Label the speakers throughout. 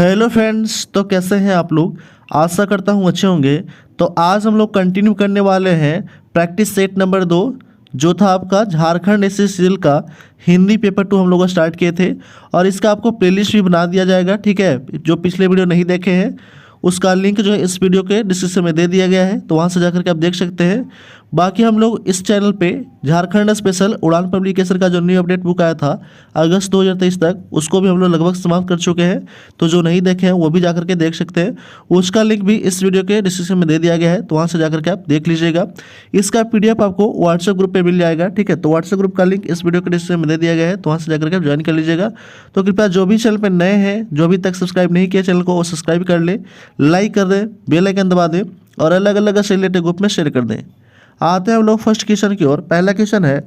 Speaker 1: Hello friends, तो कैसे हैं आप लोग। आशा करता हूँ अच्छे होंगे। तो आज हम लोग कंटिन्यू करने वाले हैं प्रैक्टिस सेट नंबर 2, जो था आपका झारखंड एसएससीएल का हिंदी पेपर 2 हम लोग स्टार्ट किए थे। और इसका आपको प्लेलिस्ट भी बना दिया जाएगा, ठीक है। जो पिछले वीडियो नहीं देखे हैं उसका लिंक जो है इस वीडियो के डिस्क्रिप्शन में दे दिया गया है, तो वहाँ से जाकर के आप देख सकते हैं। बाकी हम लोग इस चैनल पे झारखंड स्पेशल उड़ान पब्लिकेशन का जो न्यू अपडेट बुक आया था अगस्त 2023 तक, उसको भी हम लोग लगभग समाप्त कर चुके हैं। तो जो नहीं देखे हैं वो भी जाकर के देख सकते हैं। उसका लिंक भी इस वीडियो के डिस्क्रिप्शन में दे दिया गया है, तो वहाँ से जाकर के आप देख लीजिएगा। इसका PDF आपको व्हाट्सएप ग्रुप पे मिल जाएगा, ठीक है। तो व्हाट्सएप ग्रुप का लिंक इस वीडियो के डिस्क्रिप्शन में दे दिया गया है, तो वहाँ से जाकर के आप ज्वाइन कर लीजिएगा। तो कृपया जो भी चैनल पर नए हैं, जो अभी तक सब्सक्राइब नहीं किया चैनल को, वो सब्सक्राइब कर ले, लाइक कर दें, बेल आइकन दबा दें और अलग अलग से रिलेटेड ग्रुप में शेयर कर दें। आते हैं हम लोग फर्स्ट क्वेश्चन की ओर। पहला क्वेश्चन है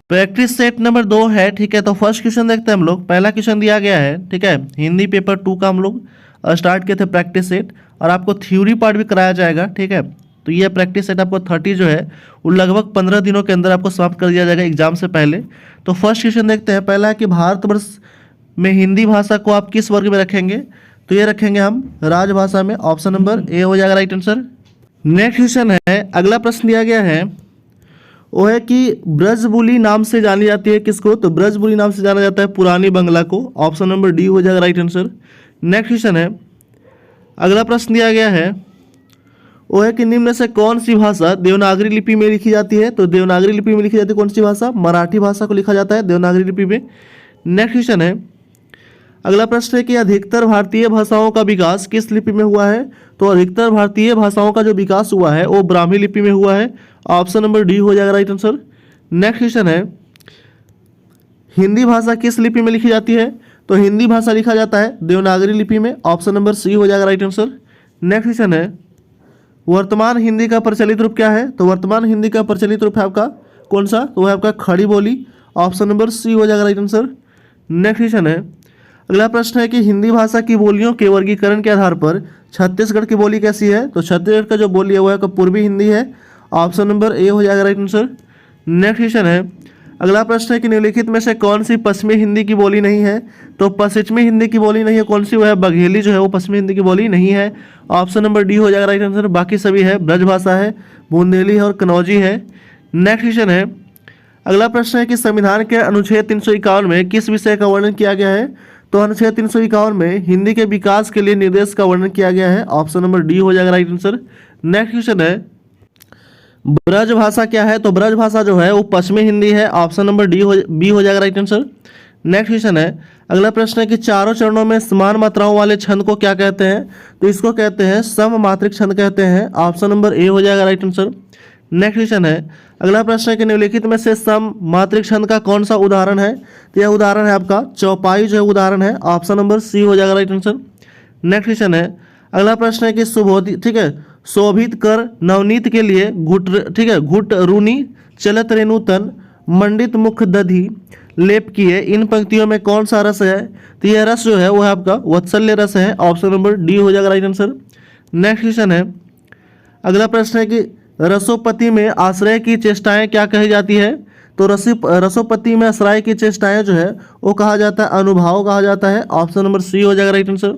Speaker 1: प्रैक्टिस सेट नंबर 2 है, ठीक है। तो फर्स्ट क्वेश्चन देखते हैं हम लोग। पहला क्वेश्चन दिया गया है, ठीक है, हिंदी पेपर 2 का हम लोग स्टार्ट किए थे प्रैक्टिस सेट, और आपको थ्योरी पार्ट भी कराया जाएगा, ठीक है। तो ये प्रैक्टिस सेट आपको 30 जो है वो लगभग 15 दिनों के अंदर आपको समाप्त कर दिया जाएगा एग्जाम से पहले। तो फर्स्ट क्वेश्चन देखते हैं। पहला है कि भारतवर्ष में हिंदी भाषा को आप किस वर्ग में रखेंगे। तो ये रखेंगे हम राजभाषा में। ऑप्शन नंबर ए हो जाएगा राइट आंसर। नेक्स्ट क्वेश्चन है, अगला प्रश्न दिया गया है, वो है कि ब्रजबुली नाम से जानी जाती है किसको। तो ब्रजबुली नाम से जाना जाता है पुरानी बंगला को। ऑप्शन नंबर डी हो जाएगा राइट आंसर। नेक्स्ट क्वेश्चन है, अगला प्रश्न दिया गया है, वो है कि निम्न में से कौन सी भाषा देवनागरी लिपि में लिखी जाती है। तो देवनागरी लिपि में लिखी जाती है कौन सी भाषा, मराठी भाषा को लिखा जाता है देवनागरी लिपि में। नेक्स्ट क्वेश्चन है, अगला प्रश्न है कि अधिकतर भारतीय भाषाओं का विकास किस लिपि में हुआ है। तो अधिकतर भारतीय भाषाओं का जो विकास हुआ है वो ब्राह्मी लिपि में हुआ है। ऑप्शन नंबर डी हो जाएगा राइट आंसर। नेक्स्ट क्वेश्चन है, हिंदी भाषा किस लिपि में लिखी जाती है। तो हिंदी भाषा लिखा जाता है देवनागरी लिपि में। ऑप्शन नंबर सी हो जाएगा राइट आंसर। नेक्स्ट क्वेश्चन है, वर्तमान हिंदी का प्रचलित रूप क्या है। तो वर्तमान हिंदी का प्रचलित रूप है आपका कौन सा, तो वह आपका खड़ी बोली। ऑप्शन नंबर सी हो जाएगा राइट आंसर। नेक्स्ट क्वेश्चन है, अगला प्रश्न है कि हिंदी भाषा की बोलियों के वर्गीकरण के आधार पर छत्तीसगढ़ की बोली कैसी है। तो छत्तीसगढ़ का जो बोली है वो है पूर्वी हिंदी है। ऑप्शन नंबर ए हो जाएगा राइट आंसर। नेक्स्ट क्वेश्चन है, अगला प्रश्न है कि निम्नलिखित में से कौन सी पश्चिमी हिंदी की बोली नहीं है। तो पश्चिमी हिंदी की बोली नहीं है कौन सी, वो है बघेली जो है वो पश्चिमी हिंदी की बोली नहीं है। ऑप्शन नंबर डी हो जाएगा राइट आंसर। बाकी सभी है ब्रजभाषा है, बुंदेली है और कनौजी है। नेक्स्ट क्वेश्चन है, अगला प्रश्न है कि संविधान के अनुच्छेद 351 में किस विषय का वर्णन किया गया है। तो अनुच्छेद 351 में हिंदी के विकास के लिए निर्देश का वर्णन किया गया है। ऑप्शन नंबर डी हो जाएगा राइट आंसर। नेक्स्ट क्वेश्चन है, ब्रजभाषा क्या है। तो ब्रजभाषा जो है वो पश्चिमी हिंदी है। ऑप्शन नंबर बी हो जाएगा राइट आंसर। नेक्स्ट क्वेश्चन है, अगला प्रश्न है कि चारों चरणों में समान मात्राओं वाले छंद को क्या कहते हैं। तो इसको कहते हैं सममात्रिक छंद कहते हैं। ऑप्शन नंबर ए हो जाएगा राइट आंसर। नेक्स्ट क्वेश्चन है, अगला प्रश्न है कि निम्नलिखित में से सममात्रिक छंद का कौन सा उदाहरण है। तो यह उदाहरण है आपका चौपाई जो है उदाहरण है। ऑप्शन नंबर सी हो जाएगा राइट आंसर। नेक्स्ट क्वेश्चन है, अगला प्रश्न है कि सुबोधित, ठीक है, शोभित कर नवनीत के लिए घुट, ठीक है, घुट रूनी चलत रेणुतन मंडित मुख दधि लेप किए इन पंक्तियों में कौन सा रस है। तो यह रस जो है वो है आपका वत्सल्य रस है। ऑप्शन नंबर डी हो जाएगा राइट आंसर। नेक्स्ट क्वेश्चन है, अगला प्रश्न है कि रसोपति में आश्रय की चेष्टाएं क्या कही जाती है। तो रसोपति में आश्रय की चेष्टाएं जो है वो कहा जाता है अनुभाव कहा जाता है। ऑप्शन नंबर सी हो जाएगा राइट आंसर।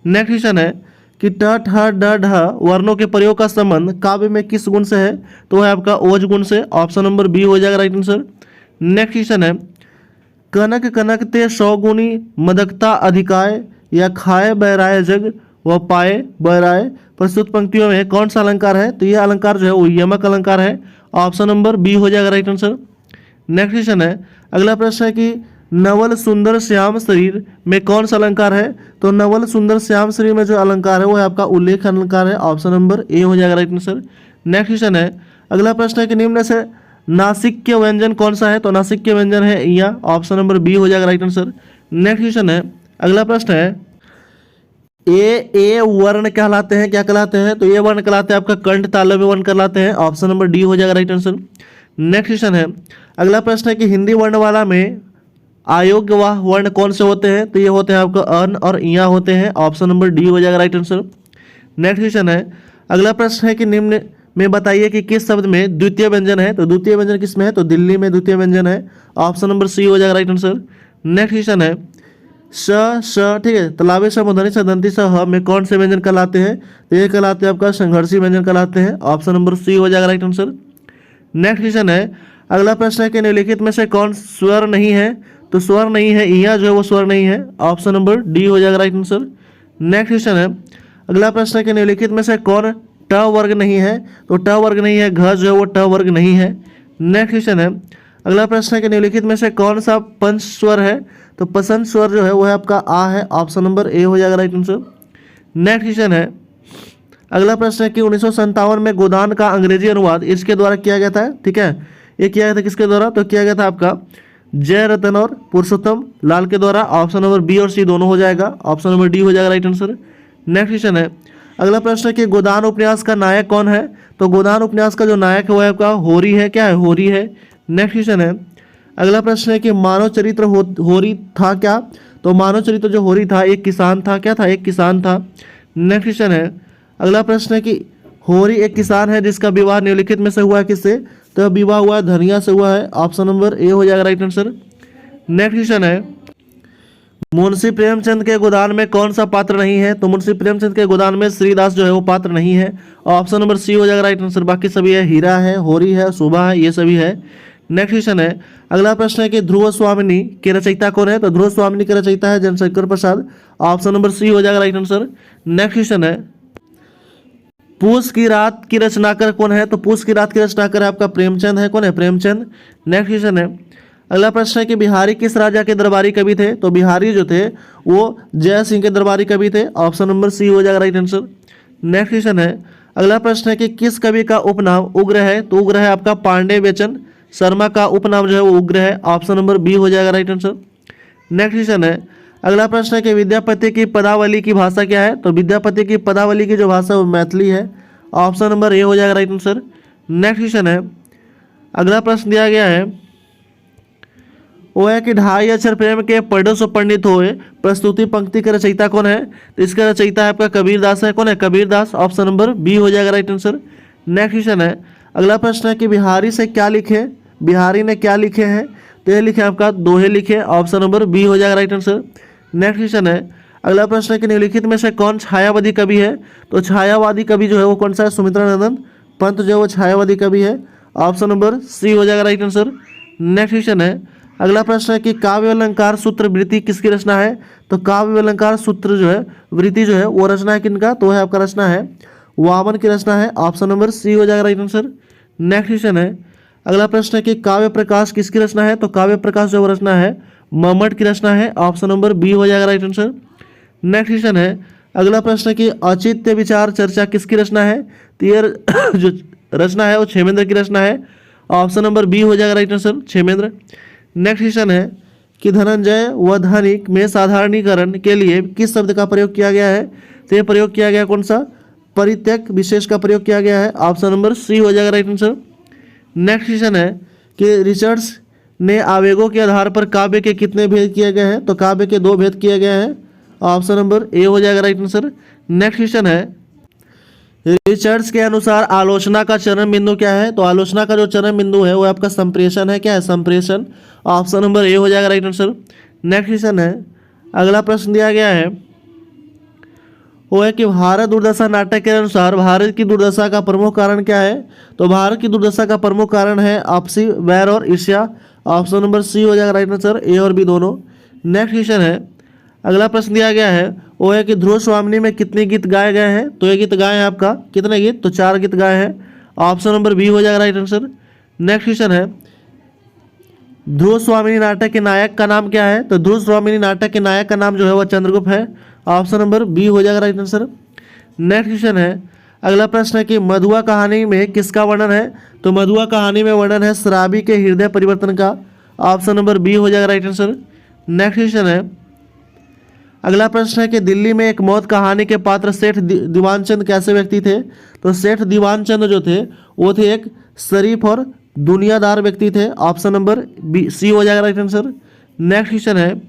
Speaker 1: नेक्स्ट क्वेश्चन है कि ट ठ ड ढ वर्णों के प्रयोग का संबंध काव्य में किस गुण से है। तो है आपका ओज गुण से। ऑप्शन नंबर बी हो जाएगा राइट आंसर। नेक्स्ट क्वेश्चन है, कनक कनकते सौगुनी मदकता अधिकाय या खाए बैराय जग व पाए बैराय प्रस्तुत पंक्तियों में कौन सा अलंकार है। तो यह अलंकार जो है वो यमक अलंकार है। ऑप्शन नंबर बी हो जाएगा राइट आंसर। नेक्स्ट क्वेश्चन है, अगला प्रश्न है कि नवल सुंदर श्याम शरीर में कौन सा अलंकार है। तो नवल सुंदर श्याम शरीर में जो अलंकार है वो है आपका उल्लेख अलंकार है। ऑप्शन नंबर ए हो जाएगा राइट आंसर। नेक्स्ट क्वेश्चन है, अगला प्रश्न है कि निम्न से नासिक्य व्यंजन कौन सा है। तो नासिक्य व्यंजन है या। ऑप्शन नंबर बी हो जाएगा राइट आंसर। नेक्स्ट क्वेश्चन है, अगला प्रश्न है, ए वर्ण कहलाते हैं क्या कहलाते हैं। तो ये वर्ण कहलाते हैं आपका कंठ तालव्य वर्ण कहलाते हैं। ऑप्शन नंबर डी हो जाएगा राइट आंसर। नेक्स्ट क्वेश्चन है, अगला प्रश्न है कि हिंदी वर्णमाला में अयोग्य वर्ण कौन से होते हैं। तो ये होते हैं आपका अन और इया होते हैं। ऑप्शन नंबर डी हो जाएगा राइट आंसर। नेक्स्ट क्वेश्चन है, अगला प्रश्न है कि निम्न में बताइए कि किस शब्द में द्वितीय व्यंजन है। तो द्वितीय व्यंजन किस में है। तो दिल्ली में द्वितीय व्यंजन है। ऑप्शन नंबर सी हो जाएगा राइट आंसर। नेक्स्ट क्वेश्चन है, ठीक है, तालाबे स मूर्धनी स दंती स ह में कौन से व्यंजन कहलाते हैं? तो ये कहलाते हैं आपका संघर्षी व्यंजन कहलाते हैं। ऑप्शन नंबर सी हो जाएगा राइट आंसर। नेक्स्ट क्वेश्चन है, अगला प्रश्न है कि निम्नलिखित में से कौन स्वर नहीं है? तो स्वर नहीं है, इया जो है वो स्वर नहीं है। ऑप्शन नंबर डी हो जाएगा राइट आंसर। नेक्स्ट क्वेश्चन है, अगला प्रश्न है कि निम्नलिखित में से कौन ट वर्ग नहीं है? तो ट वर्ग नहीं है, घ जो है वो ट वर्ग नहीं है। नेक्स्ट क्वेश्चन है, अगला प्रश्न है कि निम्नलिखित में से कौन सा पंच स्वर है? तो पसंद स्वर जो है वो है आपका आ है। ऑप्शन नंबर ए हो जाएगा राइट आंसर। नेक्स्ट क्वेश्चन है, अगला प्रश्न है कि 1957 में गोदान का अंग्रेजी अनुवाद इसके द्वारा किया गया था। ठीक है, ये किया गया था किसके द्वारा? तो किया गया था आपका जय रतन और पुरुषोत्तम लाल के द्वारा। ऑप्शन नंबर बी और सी दोनों हो जाएगा। ऑप्शन नंबर डी हो जाएगा राइट आंसर। नेक्स्ट क्वेश्चन है, अगला प्रश्न है कि गोदान उपन्यास का नायक कौन है? तो गोदान उपन्यास का जो नायक है वो आपका होरी है। क्या है? होरी है। नेक्स्ट क्वेश्चन है, अगला प्रश्न है कि मानव चरित्र होरी था क्या? तो मानव चरित्र जो होरी था एक किसान था। क्या था? एक किसान था। नेक्स्ट क्वेश्चन है, अगला प्रश्न है कि होरी एक किसान है जिसका विवाह निम्नलिखित में से हुआ है किससे? तो विवाह हुआ है धनिया से हुआ है। ऑप्शन नंबर ए हो जाएगा राइट आंसर। नेक्स्ट क्वेश्चन है, मुंशी प्रेमचंद के गोदान में कौन सा पात्र नहीं है? तो मुंशी प्रेमचंद के गोदान में श्रीदास जो है वो पात्र नहीं है। ऑप्शन नंबर सी हो जाएगा राइट आंसर। बाकी सभी है, हीरा है, होरी है, शोभा है, ये सभी है। नेक्स्ट क्वेश्चन है, अगला प्रश्न है कि ध्रुव स्वामिनी के रचयिता कौन है? तो ध्रुव स्वामिनी के रचयिता है जनशंकर प्रसाद। ऑप्शन नंबर सी हो जाएगा राइट आंसर। नेक्स्ट क्वेश्चन है, पूस की रात की रचनाकर कौन है? तो पूस की रात की रचनाकर है आपका प्रेमचंद है। कौन है? प्रेमचंद। नेक्स्ट क्वेश्चन है, अगला प्रश्न है कि बिहारी किस राजा के दरबारी कवि थे? तो बिहारी जो थे वो जय सिंह के दरबारी कवि थे। ऑप्शन नंबर सी हो जाएगा राइट आंसर। नेक्स्ट क्वेश्चन है, अगला प्रश्न है कि किस कवि का उपनाम उग्र है? तो उग्र है आपका पांडे बेचन शर्मा का उपनाम जो है वो उग्र है। ऑप्शन नंबर बी हो जाएगा राइट आंसर। नेक्स्ट क्वेश्चन है, अगला प्रश्न है कि विद्यापति की पदावली की भाषा क्या है? तो विद्यापति की पदावली की जो भाषा है वो मैथिली है। ऑप्शन नंबर ए हो जाएगा राइट आंसर। नेक्स्ट क्वेश्चन है, अगला प्रश्न दिया गया है वो है कि ढाई अक्षर प्रेम के पढ़ो सो पंडित होए प्रस्तुति पंक्ति के रचयिता कौन है? तो इसका रचयिता है आपका कबीर दास है। कौन है? Kabir Das. Option number B हो जाएगा राइट आंसर। नेक्स्ट क्वेश्चन है, अगला प्रश्न है कि बिहारी से क्या लिखे? बिहारी ने क्या लिखे हैं? तो ये लिखे आपका दोहे लिखे। ऑप्शन नंबर बी हो जाएगा राइट आंसर। नेक्स्ट क्वेश्चन है, अगला प्रश्न है कि निम्नलिखित में से कौन छायावादी कवि है? तो छायावादी कवि जो है वो कौन सा है? सुमित्रानंदन पंत जो है वो छायावादी कवि है। ऑप्शन नंबर सी हो जाएगा राइट आंसर। नेक्स्ट क्वेश्चन है, अगला प्रश्न है कि काव्य अलंकार सूत्र वृत्ति किसकी रचना है? तो काव्य अलंकार सूत्र जो है वृत्ति जो है वो रचना है किनका? तो है आपका रचना है वामन की रचना है। ऑप्शन नंबर सी हो जाएगा राइट आंसर। नेक्स्ट क्वेश्चन है, अगला प्रश्न है कि काव्य प्रकाश किसकी रचना है? तो काव्य प्रकाश जो रचना है मम्मट की रचना है। ऑप्शन नंबर बी हो जाएगा राइट आंसर। नेक्स्ट क्वेश्चन है, अगला प्रश्न है कि औचित्य विचार चर्चा किसकी रचना है? तो ये जो रचना है वो क्षेमेंद्र की रचना है। ऑप्शन नंबर बी हो जाएगा right answer, Kshemendra. Next question है कि धनंजय व धनिक में साधारणीकरण के लिए किस शब्द का प्रयोग किया गया है? तो ये प्रयोग किया गया कौन सा? परित्यक विशेष का प्रयोग किया गया है। ऑप्शन नंबर सी हो जाएगा राइट आंसर। नेक्स्ट क्वेश्चन है कि रिचर्ड्स ने आवेगों के आधार पर काव्य के कितने भेद किए गए हैं? तो काव्य के 2 भेद किए गए हैं। ऑप्शन नंबर ए हो जाएगा राइट आंसर। नेक्स्ट क्वेश्चन है, रिचर्ड्स के अनुसार आलोचना का चरम बिंदु क्या है? तो आलोचना का जो चरम बिंदु है वो आपका संप्रेषण है। क्या है? संप्रेषण। ऑप्शन नंबर ए हो जाएगा राइट आंसर। नेक्स्ट क्वेश्चन है, अगला प्रश्न दिया गया है वो है कि भारत दुर्दशा नाटक के अनुसार भारत की दुर्दशा का प्रमुख कारण क्या है? तो भारत की दुर्दशा का प्रमुख कारण है आपसी वैर और ईर्ष्या। ऑप्शन नंबर सी हो जाएगा राइट आंसर, ए और बी दोनों। नेक्स्ट क्वेश्चन है, अगला प्रश्न दिया गया है वो है कि ध्रुव स्वामिनी में कितने गीत गाए गए हैं? तो ये गीत गाए हैं आपका कितने गीत? तो 4 गीत गाए हैं। ऑप्शन नंबर बी हो जाएगा राइट आंसर। नेक्स्ट क्वेश्चन है, ध्रुव स्वामिनी नाटक के नायक का नाम क्या है? तो ध्रुव स्वामिनी नाटक के नायक का नाम जो है वह चंद्रगुप्त है। ऑप्शन नंबर बी हो जाएगा राइट आंसर। नेक्स्ट क्वेश्चन है, अगला प्रश्न है कि मधुआ कहानी में किसका वर्णन है? तो मधुआ कहानी में वर्णन है शराबी के हृदय परिवर्तन का। ऑप्शन नंबर बी हो जाएगा राइट आंसर। नेक्स्ट क्वेश्चन है, अगला प्रश्न है कि दिल्ली में एक मौत कहानी के पात्र सेठ दीवानचंद कैसे व्यक्ति थे? तो सेठ दीवानचंद जो थे वो थे एक शरीफ और दुनियादार व्यक्ति थे। ऑप्शन नंबर बी सी हो जाएगा राइट आंसर। नेक्स्ट क्वेश्चन है,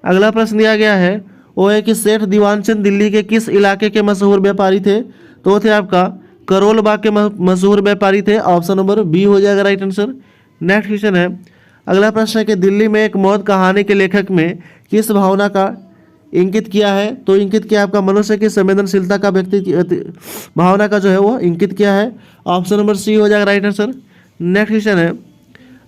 Speaker 1: अगला प्रश्न दिया गया है वो है कि सेठ दीवानचंद दिल्ली के किस इलाके के मशहूर व्यापारी थे? तो वो थे आपका करोल बाग के मशहूर व्यापारी थे। ऑप्शन नंबर बी हो जाएगा राइट आंसर। नेक्स्ट क्वेश्चन है, अगला प्रश्न है कि दिल्ली में एक मौत कहानी के लेखक में किस भावना का इंगित किया है? तो इंगित किया आपका मनुष्य की संवेदनशीलता का व्यक्ति भावना का जो है वो इंगित किया है। ऑप्शन नंबर सी हो जाएगा राइट आंसर। नेक्स्ट क्वेश्चन है,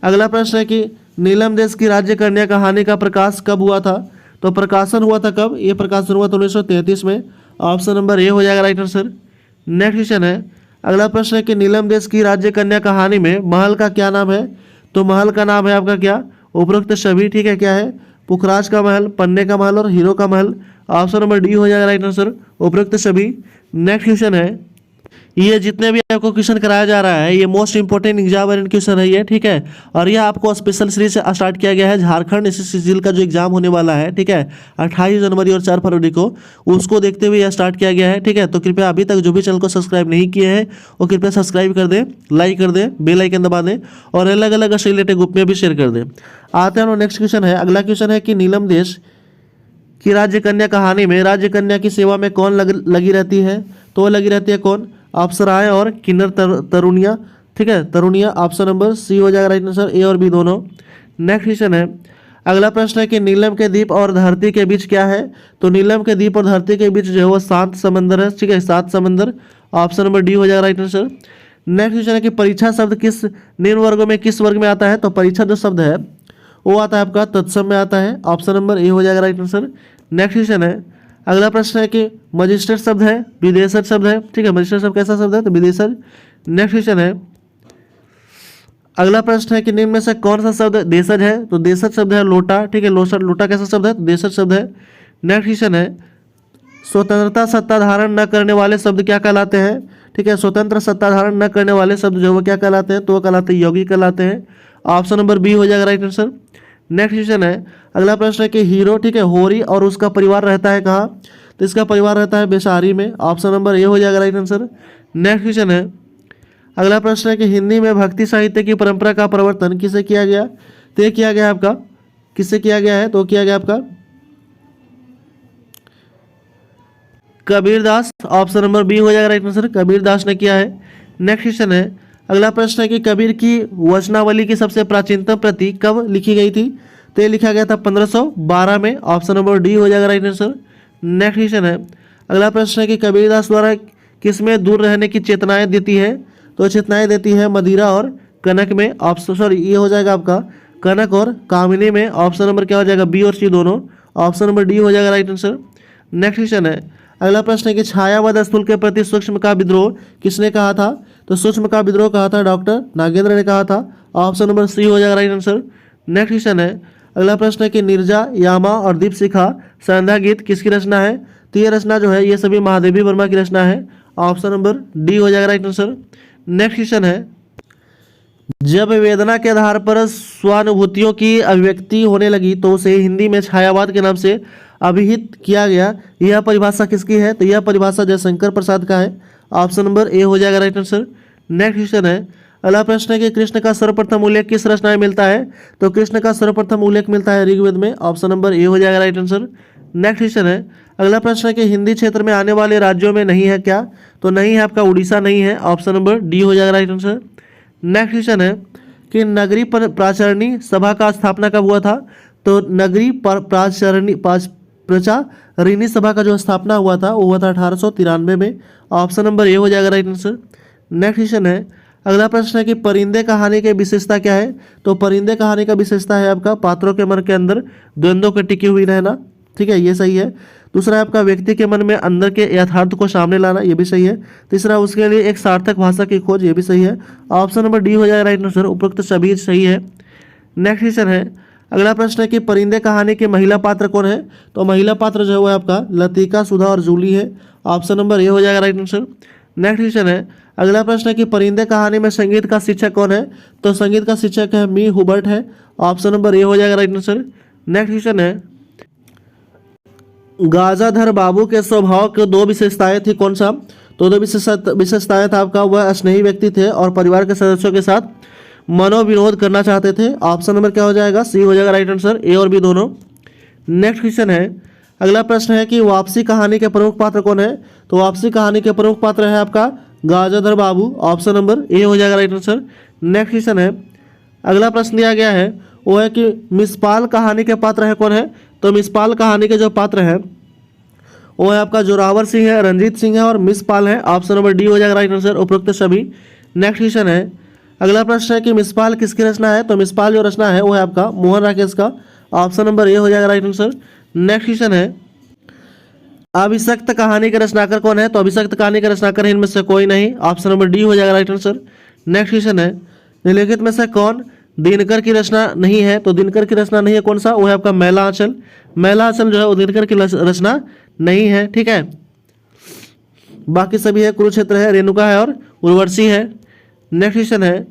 Speaker 1: अगला प्रश्न है कि नीलम देश की राज्य कन्या कहानी का प्रकाश कब हुआ था? तो प्रकाशन हुआ था कब? ये प्रकाशन हुआ था 1933 में। ऑप्शन नंबर ए हो जाएगा राइट आंसर। नेक्स्ट क्वेश्चन है, अगला प्रश्न है कि नीलम देश की राज्य कन्या कहानी में महल का क्या नाम है? तो महल का नाम है आपका क्या? उपरोक्त सभी, ठीक है, क्या है? पुखराज का महल, पन्ने का महल और हीरो का महल। ऑप्शन नंबर डी हो जाएगा राइट आंसर, उपरोक्त सभी। नेक्स्ट क्वेश्चन है, ये जितने भी आपको क्वेश्चन कराया जा रहा है ये मोस्ट इंपोर्टेंट एग्जाम क्वेश्चन है ये, ठीक है। और यह आपको स्पेशल सीरीज से स्टार्ट किया गया है झारखंड एसएससी का जो एग्जाम होने वाला है, ठीक है, 28 जनवरी और 4 फरवरी को, उसको देखते हुए यह स्टार्ट किया गया है, ठीक है। तो कृपया अभी तक जो भी चैनल को सब्सक्राइब नहीं किए हैं वो कृपया सब्सक्राइब कर दें, लाइक कर दें, बेल आइकन दबा दें और अलग अलग से रिलेटेड ग्रुप में भी शेयर कर दें। आते हैं नेक्स्ट क्वेश्चन है, अगला क्वेश्चन है कि नीलम देश की राज्य कन्या कहानी में राज्य कन्या की सेवा में कौन लगी रहती है? तो लगी रहती है कौन? अप्सराएं और किन्नर तरुणियाँ, ठीक है, तरुणियाँ। ऑप्शन नंबर सी हो जाएगा राइट आंसर, ए और बी दोनों। नेक्स्ट क्वेश्चन है, अगला प्रश्न है कि नीलम के द्वीप और धरती के बीच क्या है? तो नीलम के द्वीप और धरती के बीच जो है वो 7 समंदर है, ठीक है, 7 समंदर। ऑप्शन नंबर डी हो जाएगा राइट आंसर। नेक्स्ट क्वेश्चन है कि परीक्षा शब्द किस निम्न वर्गों में किस वर्ग में आता है? तो परीक्षा जो शब्द है वो आता है आपका तत्सम में आता है। ऑप्शन नंबर ए हो जाएगा राइट आंसर। नेक्स्ट क्वेश्चन है, अगला प्रश्न है कि मजिस्ट्रेट शब्द है विदेशज शब्द है, ठीक है, मजिस्ट्रेट शब्द कैसा शब्द है? तो विदेशज। नेक्स्ट क्वेश्चन है, अगला प्रश्न है कि निम्न में से कौन सा शब्द देशज है? तो देशज शब्द है लोटा, ठीक है, लोटा कैसा शब्द है? तो देशज शब्द है। नेक्स्ट क्वेश्चन है, स्वतंत्रता सत्ता धारण न करने वाले शब्द क्या कहलाते हैं? ठीक है, स्वतंत्र सत्ता धारण न करने वाले शब्द जो वो क्या कहलाते हैं? तो वो कहलाते हैं यौगिक कहलाते हैं। ऑप्शन नंबर बी हो जाएगा राइट आंसर। नेक्स्ट क्वेश्चन है, अगला प्रश्न है कि हीरो, ठीक है, होरी और उसका परिवार रहता है कहाँ? तो इसका परिवार रहता है बेसारी में। ऑप्शन नंबर ए हो जाएगा राइट आंसर। नेक्स्ट क्वेश्चन है, अगला प्रश्न है कि हिंदी में भक्ति साहित्य की परंपरा का प्रवर्तन किसे किया गया? तो ये किया गया आपका, किससे किया गया है? तो किया गया आपका कबीरदास। ऑप्शन नंबर बी हो जाएगा राइट आंसर, कबीरदास ने किया है। नेक्स्ट क्वेश्चन है, अगला प्रश्न है कि कबीर की वचनावली की सबसे प्राचीनतम प्रति कब लिखी गई थी? तो ये लिखा गया था 1512 में। ऑप्शन नंबर डी हो जाएगा राइट आंसर। नेक्स्ट क्वेश्चन है, अगला प्रश्न है कि कबीरदास द्वारा किसमें दूर रहने की चेतनाएं देती है? तो चेतनाएं देती है मदिरा और कनक में। ऑप्शन सॉरी ये हो जाएगा आपका कनक और कामिनी में। ऑप्शन नंबर क्या हो जाएगा? बी और सी दोनों। ऑप्शन नंबर डी हो जाएगा राइट आंसर। नेक्स्ट क्वेश्चन है, अगला प्रश्न है कि छायावाद स्थूल के प्रति सूक्ष्म का विद्रोह किसने कहा था? तो सूक्ष्म का विद्रोह कहा था डॉक्टर नागेंद्र ने कहा था। ऑप्शन नंबर सी हो जाएगा राइट आंसर। नेक्स्ट क्वेश्चन है, अगला प्रश्न है कि निर्जा, यामा और दीपशिखा संध्या गीत किसकी रचना है? तो ये रचना जो है ये सभी महादेवी वर्मा की रचना है। ऑप्शन नंबर डी हो जाएगा राइट आंसर। नेक्स्ट क्वेश्चन है, जब वेदना के आधार पर स्वानुभूतियों की अभिव्यक्ति होने लगी तो उसे हिंदी में छायावाद के नाम से अभिहित किया गया। यह परिभाषा किसकी है? तो यह परिभाषा जयशंकर प्रसाद का है। ऑप्शन नंबर ए हो जाएगा राइट आंसर। नेक्स्ट क्वेश्चन है, अगला प्रश्न है कि कृष्ण का सर्वप्रथम उल्लेख किस रचना में मिलता है? तो कृष्ण का सर्वप्रथम उल्लेख मिलता है ऋग्वेद में। ऑप्शन नंबर ए हो जाएगा राइट आंसर। नेक्स्ट क्वेश्चन है, अगला प्रश्न है कि हिंदी क्षेत्र में आने वाले राज्यों में नहीं है क्या? तो नहीं है आपका, उड़ीसा नहीं है। ऑप्शन नंबर डी हो जाएगा राइट आंसर। नेक्स्ट क्वेश्चन है कि नगरी प्राचरणी सभा का स्थापना कब हुआ था? तो नगरी प्रचारिणी सभा का जो स्थापना हुआ था वो हुआ था 1893 में। ऑप्शन नंबर ए हो जाएगा राइट आंसर। नेक्स्ट क्वेश्चन है, अगला प्रश्न है कि परिंदे कहानी की विशेषता क्या है? तो परिंदे कहानी का विशेषता है आपका पात्रों के मन के अंदर द्वंद्वों के टिकी हुई रहना, ठीक है, ये सही है। दूसरा है आपका व्यक्ति के मन में अंदर के यथार्थ को सामने लाना, ये भी सही है। तीसरा उसके लिए एक सार्थक भाषा की खोज, ये भी सही है। ऑप्शन नंबर डी हो जाएगा राइट आंसर, उपरोक्त सभी सही है। नेक्स्ट क्वेश्चन है, अगला प्रश्न है कि परिंदे कहानी के महिला पात्र कौन है? तो महिला पात्र जो है वो आपका लतिका, सुधा और जूली है। ऑप्शन नंबर ए हो जाएगा राइट आंसर। नेक्स्ट क्वेश्चन है, अगला प्रश्न है कि परिंदे कहानी में संगीत का शिक्षक कौन है? तो संगीत का शिक्षक है मी हुबर्ट है। ऑप्शन नंबर ए हो जाएगा राइट आंसर। नेक्स्ट क्वेश्चन है, गाजाधर बाबू के स्वभाव के 2 विशेषताएं थी, कौन सा? तो 2 विशेषताएं था आपका, वह स्नेही व्यक्ति थे और परिवार के सदस्यों के साथ मनोविनोद करना चाहते थे। ऑप्शन नंबर क्या हो जाएगा? सी हो जाएगा राइट आंसर, ए और बी दोनों। नेक्स्ट क्वेश्चन है, अगला प्रश्न है कि वापसी कहानी के प्रमुख पात्र कौन है? तो वापसी कहानी के प्रमुख पात्र है आपका गाजाधर बाबू। ऑप्शन नंबर ए हो जाएगा राइट आंसर। नेक्स्ट क्वेश्चन है, अगला प्रश्न दिया गया है वो है कि मिसपाल कहानी के पात्र है कौन है, तो मिसपाल कहानी के जो पात्र हैं वो है आपका जोरावर सिंह है, रंजीत सिंह है और मिसपाल है। ऑप्शन नंबर डी हो जाएगा राइट आंसर उपरोक्त सभी। नेक्स्ट क्वेश्चन है, अगला प्रश्न है कि मिसपाल किसकी रचना है, तो मिसपाल जो रचना है वो है आपका मोहन राकेश का। ऑप्शन नंबर ए हो जाएगा राइट आंसर। नेक्स्ट क्वेश्चन है, अभिषक्त कहानी के रचनाकर कौन है, तो अभिषक्त कहानी के रचनाकर इनमें से कोई नहीं। ऑप्शन नंबर डी हो जाएगा राइट आंसर। नेक्स्ट क्वेश्चन है, निम्नलिखित में से कौन दिनकर की रचना नहीं है, तो दिनकर की रचना नहीं है कौन सा, वो है आपका मैला आंचल। मैला आंचल जो है वो दिनकर की रचना नहीं है, ठीक है। बाकी सभी है, कुरुक्षेत्र है, रेणुका है और उर्वशी है। नेक्स्ट क्वेश्चन है,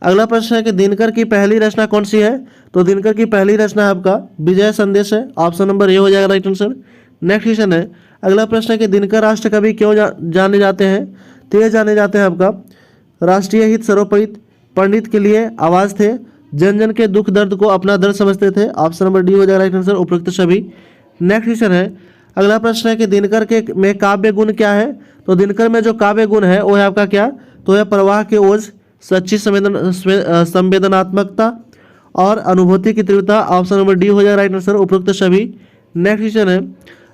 Speaker 1: अगला प्रश्न है कि दिनकर की पहली रचना कौन सी है, तो दिनकर की पहली रचना आपका विजय संदेश है। ऑप्शन नंबर ए हो जाएगा राइट आंसर। नेक्स्ट क्वेश्चन है, अगला प्रश्न है कि दिनकर राष्ट्र कवि क्यों जाने जाते हैं, तो ये जाने जाते हैं आपका राष्ट्रीय हित सर्वोपरि पंडित के लिए आवाज थे, जन जन के दुख दर्द को अपना दर्द समझते थे। ऑप्शन नंबर डी हो जाएगा राइट आंसर उपरोक्त सभी। नेक्स्ट क्वेश्चन है, अगला प्रश्न है कि दिनकर के में काव्य गुण क्या है, तो दिनकर में जो काव्य गुण है वो है आपका क्या, तो यह प्रवाह के ओज, सच्ची संवेदनात्मकता और अनुभूति की तीव्रता। ऑप्शन नंबर डी हो जाएगा राइट आंसर उपरोक्त सभी। नेक्स्ट क्वेश्चन है,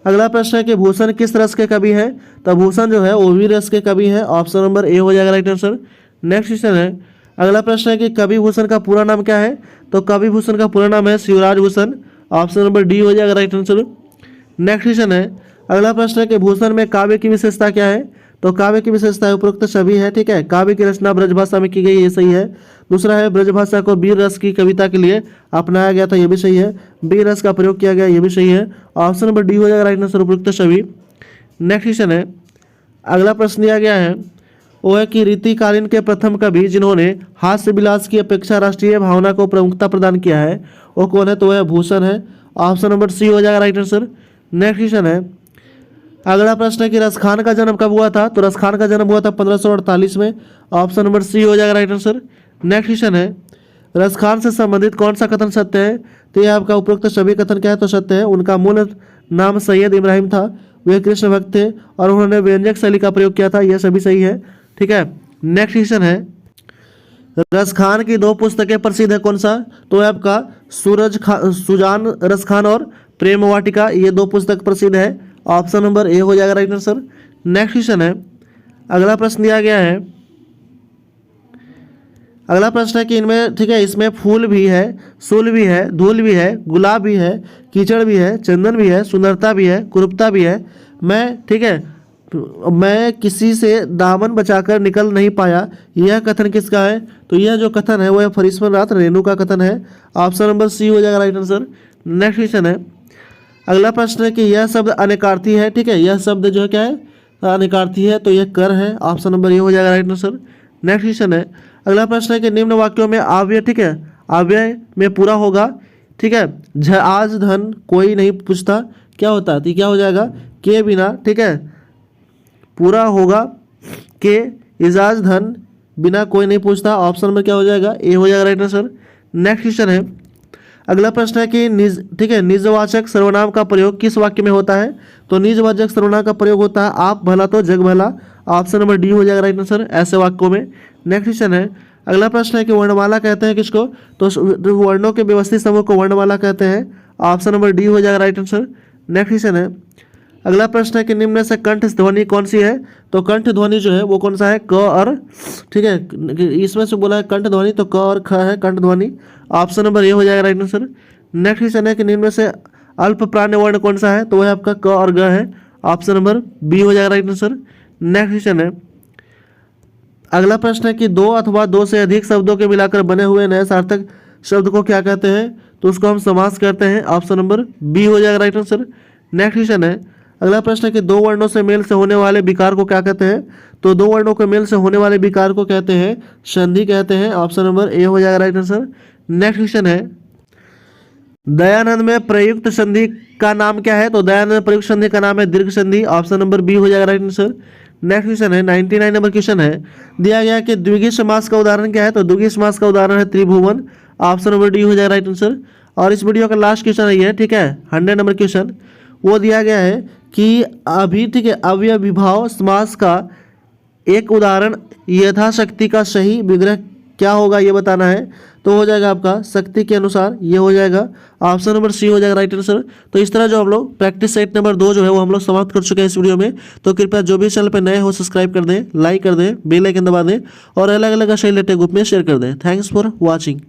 Speaker 1: अगला प्रश्न है कि भूषण किस रस के कवि है, तो भूषण जो है वो वीर रस के कवि है। ऑप्शन नंबर ए हो जाएगा राइट आंसर। नेक्स्ट क्वेश्चन है, अगला प्रश्न है कि कवि भूषण का पूरा नाम क्या है, तो कवि भूषण का पूरा नाम है Shivraj Bhushan. Option number D हो जाएगा राइट आंसर। नेक्स्ट क्वेश्चन है, अगला प्रश्न है कि भूषण में काव्य की विशेषता क्या है, तो काव्य की विशेषता उपरोक्त सभी है, ठीक है। काव्य की रचना ब्रजभाषा में की गई, ये सही है। दूसरा है ब्रजभाषा को वीर रस की कविता के लिए अपनाया गया था, ये भी सही है। वीर रस का प्रयोग किया गया, ये भी सही है। ऑप्शन नंबर डी हो जाएगा राइट आंसर उपरोक्त सभी। नेक्स्ट क्वेश्चन है, अगला प्रश्न दिया गया है वो है कि रीतिकालीन के प्रथम कवि जिन्होंने हास्य विलास की अपेक्षा राष्ट्रीय भावना को प्रमुखता प्रदान किया है वो कौन है, तो वह भूषण है। ऑप्शन नंबर सी हो जाएगा राइट आंसर। नेक्स्ट क्वेश्चन है, अगला प्रश्न है कि रसखान का जन्म कब हुआ था, तो रसखान का जन्म हुआ था 1548 में। ऑप्शन नंबर सी हो जाएगा राइट आंसर। नेक्स्ट क्वेश्चन है, रसखान से संबंधित कौन सा कथन सत्य है, तो यह आपका उपरोक्त सभी कथन क्या है, तो सत्य है। उनका मूल नाम सैयद इब्राहिम था, वे कृष्ण भक्त थे और उन्होंने व्यंजक शैली का प्रयोग किया था, यह सभी सही है, ठीक है। नेक्स्ट क्वेश्चन है, रसखान की दो पुस्तकें प्रसिद्ध है कौन सा, तो है आपका सुजान रसखान और प्रेम वाटिका, ये दो पुस्तक प्रसिद्ध है। ऑप्शन नंबर ए हो जाएगा राइट आंसर। नेक्स्ट क्वेश्चन है, अगला प्रश्न दिया गया है, अगला प्रश्न है कि इनमें, ठीक है, इसमें फूल भी है, सूल भी है, धूल भी है, गुलाब भी है, कीचड़ भी है, चंदन भी है, सुंदरता भी है, कुरूपता भी है, मैं, ठीक है, मैं किसी से दामन बचाकर निकल नहीं पाया, यह कथन किसका है, तो यह जो कथन है वह फरीश्वर नाथ रेणु का कथन है। ऑप्शन नंबर सी हो जाएगा राइट आंसर। नेक्स्ट क्वेश्चन है, अगला प्रश्न है कि यह शब्द अनेकार्थी है, ठीक है, यह शब्द जो है क्या है, अनेकार्थी है, तो यह कर है। ऑप्शन नंबर ए हो जाएगा राइट आंसर। नेक्स्ट क्वेश्चन है, अगला प्रश्न है कि निम्न वाक्यों में आव्यय, ठीक है, आव्यय में पूरा होगा, ठीक है, आज धन कोई नहीं पूछता, क्या होता है, तो क्या हो जाएगा, के बिना, ठीक है, पूरा होगा के इजाज धन बिना कोई नहीं पूछता। ऑप्शन नंबर क्या हो जाएगा, ए हो जाएगा राइट आंसर। नेक्स्ट क्वेश्चन है, अगला प्रश्न है कि निज, ठीक है, निजवाचक सर्वनाम का प्रयोग किस वाक्य में होता है, तो निजवाचक सर्वनाम का प्रयोग होता है आप भला तो जग भला। ऑप्शन नंबर डी हो जाएगा राइट आंसर ऐसे वाक्यों में। नेक्स्ट क्वेश्चन है, अगला प्रश्न है कि वर्णमाला कहते हैं किसको, तो वर्णों के व्यवस्थित समूह को वर्णमाला कहते हैं। ऑप्शन नंबर डी हो जाएगा राइट आंसर। नेक्स्ट क्वेश्चन है, अगला प्रश्न है कि निम्न में से कंठ ध्वनि कौन सी है, तो कंठ ध्वनि जो है वो कौन सा है, क और, ठीक है, इसमें से बोला है कंठ ध्वनि, तो क और ख है कंठ ध्वनि। ऑप्शन नंबर ए हो जाएगा राइट आंसर। नेक्स्ट क्वेश्चन है कि निम्न में से अल्प प्राण्य वर्ण कौन सा है, तो वह आपका क और ग है। ऑप्शन नंबर बी हो जाएगा राइट आंसर। नेक्स्ट क्वेश्चन है, अगला प्रश्न है कि दो अथवा दो से अधिक शब्दों के मिलाकर बने हुए नए सार्थक शब्द को क्या कहते हैं, तो उसको हम समास कहते हैं। ऑप्शन नंबर बी हो जाएगा राइट आंसर। नेक्स्ट क्वेश्चन है, अगला प्रश्न है कि दो वर्णों से मेल से होने वाले विकार को क्या कहते हैं, तो दो वर्णों के मेल से होने वाले विकार को कहते हैं संधि कहते हैं। ऑप्शन नंबर ए हो जाएगा राइट आंसर। नेक्स्ट क्वेश्चन है, दयानंद में प्रयुक्त संधि का नाम क्या है, तो दयानंद में प्रयुक्त संधि का नाम है दीर्घ संधि। ऑप्शन नंबर बी हो जाएगा राइट आंसर। नेक्स्ट क्वेश्चन है 99 नंबर क्वेश्चन है, दिया गया कि द्विगीय समास का उदाहरण क्या है, तो द्विगीय समास का उदाहरण है त्रिभुवन। ऑप्शन नंबर डी हो जाएगा राइट आंसर। और इस वीडियो का लास्ट क्वेश्चन है ये, ठीक है, 100 नंबर क्वेश्चन, वो दिया गया है कि अभी, ठीक है, अव्ययीभाव समास का एक उदाहरण यथाशक्ति का सही विग्रह क्या होगा ये बताना है। तो हो जाएगा आपका शक्ति के अनुसार, ये हो जाएगा ऑप्शन नंबर सी हो जाएगा राइट आंसर। तो इस तरह जो हम लोग प्रैक्टिस सेट नंबर 2 जो है वो हम लोग समाप्त कर चुके हैं इस वीडियो में। तो कृपया जो भी चैनल पर नए हो सब्सक्राइब कर दें, लाइक कर दें, बेल आइकन दबा दें और अलग अलग रिलेटेड ग्रुप में शेयर कर दें। Thanks for watching.